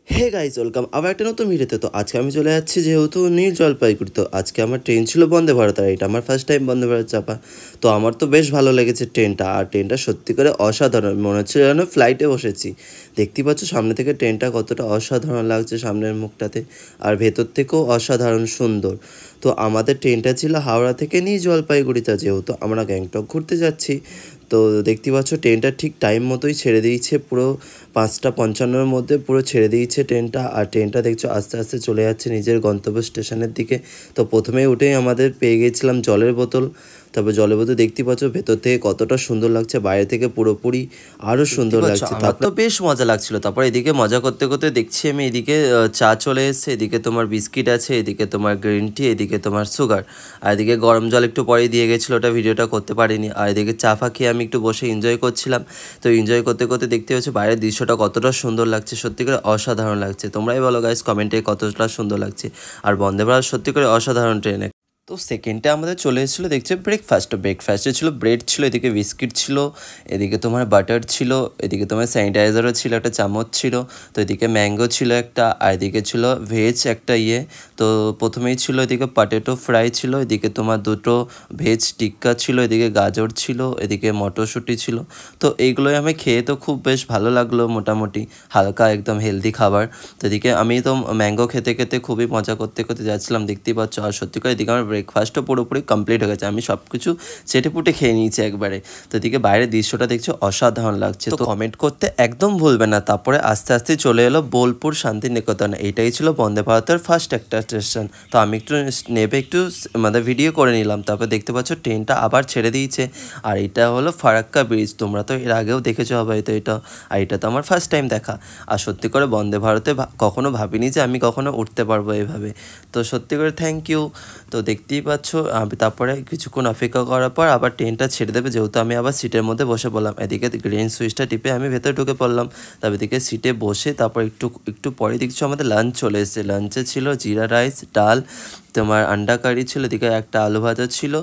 Hey guys welcome আবার একটা নতুন ভিডিওতে। তো আজকে আমি চলে যাচ্ছি যেহেতু নিউ জলপাইগুড়ি। তো আজকে আমার ট্রেন ছিল বন্দে ভারত, আর এটা আমার ফার্স্ট টাইম বন্দে ভারত চাপা। তো আমার তো বেশ ভালো লেগেছে ট্রেনটা, আর ট্রেনটা সত্যি করে অসাধারণ, মনে হচ্ছে যেন ফ্লাইটে বসেছি। দেখতেই পাচ্ছ সামনে থেকে ট্রেনটা কতটা অসাধারণ লাগছে সামনের মুখটাতে, আর ভেতর থেকেও অসাধারণ সুন্দর। তো আমাদের ট্রেনটা ছিল হাওড়া থেকে নিউ জলপাইগুড়িতে, যেহেতু আমরা গ্যাংটক ঘুরতে যাচ্ছি। তো দেখতে পাচ্ছ ট্রেনটা ঠিক টাইম মতোই ছেড়ে দিয়েছে, পুরো 5:55-র মধ্যে পুরো ছেড়ে দিয়েছে ট্রেনটা। আর ট্রেনটা দেখছো আস্তে আস্তে চলে যাচ্ছে নিজের গন্তব্য স্টেশনের দিকে। তো প্রথমেই উঠেই আমাদের পেয়ে গেছিলাম জলের বোতল। তারপর জলের বোতল দেখতে পাচ্ছ ভেতর থেকে কতটা সুন্দর লাগছে, বাইরে থেকে পুরোপুরি আরও সুন্দর লাগছে। তারপর তো বেশ মজা লাগছিল। তারপর এদিকে মজা করতে করতে দেখছি আমি এদিকে চা চলে এসছে, এদিকে তোমার বিস্কিট আছে, এদিকে তোমার গ্রিন টি, এদিকে তোমার সুগার, আর এদিকে গরম জল একটু পরেই দিয়ে গেছিলো, ওটা ভিডিওটা করতে পারিনি। আর এদিকে চা ফা খেয়ে আমি একটু বসে এনজয় করছিলাম। তো এনজয় করতে করতে দেখতে পাচ্ছি বাইরের দৃশ্যটা কতটা সুন্দর লাগছে, সত্যি করে অসাধারণ লাগছে। তোমরাই বলো গাইস কমেন্টে কতটা সুন্দর লাগছে। আর বন্দে ভারত সত্যি করে অসাধারণ ট্রেনে। তো সেকেন্ডে আমাদের চলে এসেছিলো দেখছে ব্রেকফাস্টে ছিল ব্রেড ছিল, এদিকে বিস্কিট ছিল, এদিকে তোমার বাটার ছিল, এদিকে তোমার স্যানিটাইজারও ছিল, একটা চামচ ছিল, তো এদিকে ম্যাঙ্গো ছিল একটা, আর এদিকে ছিল ভেজ একটা তো প্রথমেই ছিল এদিকে পটেটো ফ্রাই ছিল, এদিকে তোমার দুটো ভেজ টিক্কা ছিল, এদিকে গাজর ছিল, এদিকে মটরশুঁটি ছিল। তো এইগুলোই আমি খেয়ে তো খুব বেশ ভালো লাগলো, মোটামুটি হালকা একদম হেলদি খাবার। তো এদিকে আমি তো ম্যাঙ্গো খেতে খেতে খুবই মজা করতে করতে যাচ্ছিলাম, দেখতেই পাচ্ছ। আর সত্যি করে এদিকে আমার ব্রেকফাস্টও পুরোপুরি কমপ্লিট হয়ে গেছে, আমি সব কিছু চেটে পুটে খেয়ে নিয়েছি একবারে। তো এদিকে বাইরের দৃশ্যটা দেখছো অসাধারণ লাগছে। তো কমেন্ট করতে একদম ভুলবে না। তারপরে আস্তে আস্তে চলে এলো বোলপুর শান্তিনিকেতন, এইটাই ছিল বন্দে ভারতের ফার্স্ট একটা স্টেশন। তো আমি একটু নেবে একটু মানে ভিডিও করে নিলাম। তারপর দেখতে পাচ্ছ ট্রেনটা আবার ছেড়ে দিয়েছে, আর এটা হলো ফারাক্কা ব্রিজ। তোমরা তো এর আগেও দেখেছো হবে তো এটা, আর এটা তো আমার ফার্স্ট টাইম দেখা। আর সত্যি করে বন্দে ভারতে কখনো ভাবিনি যে আমি কখনো উঠতে পারবো এভাবে। তো সত্যি করে থ্যাংক ইউ। তো দেখতেই পাচ্ছ তারপরে কিছুক্ষণ অপেক্ষা করার পর আবার ট্রেনটা ছেড়ে দেবে, যেহেতু আমি আবার সিটের মধ্যে বসে পড়লাম। এদিকে গ্রিন সুইচটা টিপে আমি ভেতরে ঢুকে পড়লাম। তারপর এদিকে সিটে বসে তারপর একটু পরে দেখছো আমাদের লাঞ্চ চলে এসেছে। লাঞ্চে ছিল জিরা রাইস, ডাল, তোমার আন্ডা কারি ছিল, এদিকে একটা আলু ভাজা ছিল,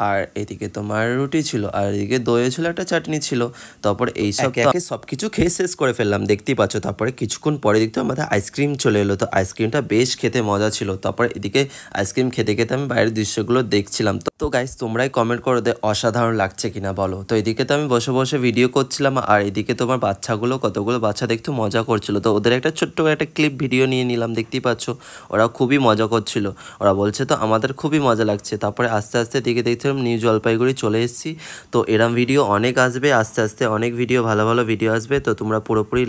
আর এদিকে তোমার রুটি ছিল, আর এদিকে দই ছিল, একটা চাটনি ছিল। তারপর এইসব সব কিছু খেয়ে শেষ করে ফেললাম, দেখতেই পাচ্ছ। তারপরে কিছুক্ষণ পরে দেখতে আমাদের আইসক্রিম চলে এলো। তো আইসক্রিমটা বেশ খেতে মজা ছিল। তারপর এদিকে আইসক্রিম খেতে খেতে আমি বাইরের দৃশ্যগুলো দেখছিলাম। তো গাইস তোমরাই কমেন্ট করো দে অসাধারণ লাগছে কিনা বলো। তো এদিকে তো আমি বসে বসে ভিডিও করছিলাম, আর এদিকে তোমার বাচ্চাগুলো কতগুলো বাচ্চা দেখতে মজা করছিল। তো ওদের একটা ছোট্ট একটা ক্লিপ ভিডিও নিয়ে নিলাম, দেখতেই পাচ্ছ। ওরা খুবই মজা করছিল, ওরা বলছে তো আমাদের খুবই মজা লাগছে। তারপরে আস্তে আস্তে দিকে দেখছিলাম নিউ জলপাইগুড়ি চলে এসেছি। তো এরম ভিডিও অনেক আসবে, আস্তে আস্তে অনেক ভিডিও, ভালো ভালো ভিডিও আসবে। তো তোমরা পুরোপুরি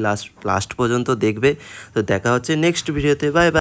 লাস্ট পর্যন্ত দেখবে। তো দেখা হচ্ছে নেক্সট ভিডিওতে, বাই বাই।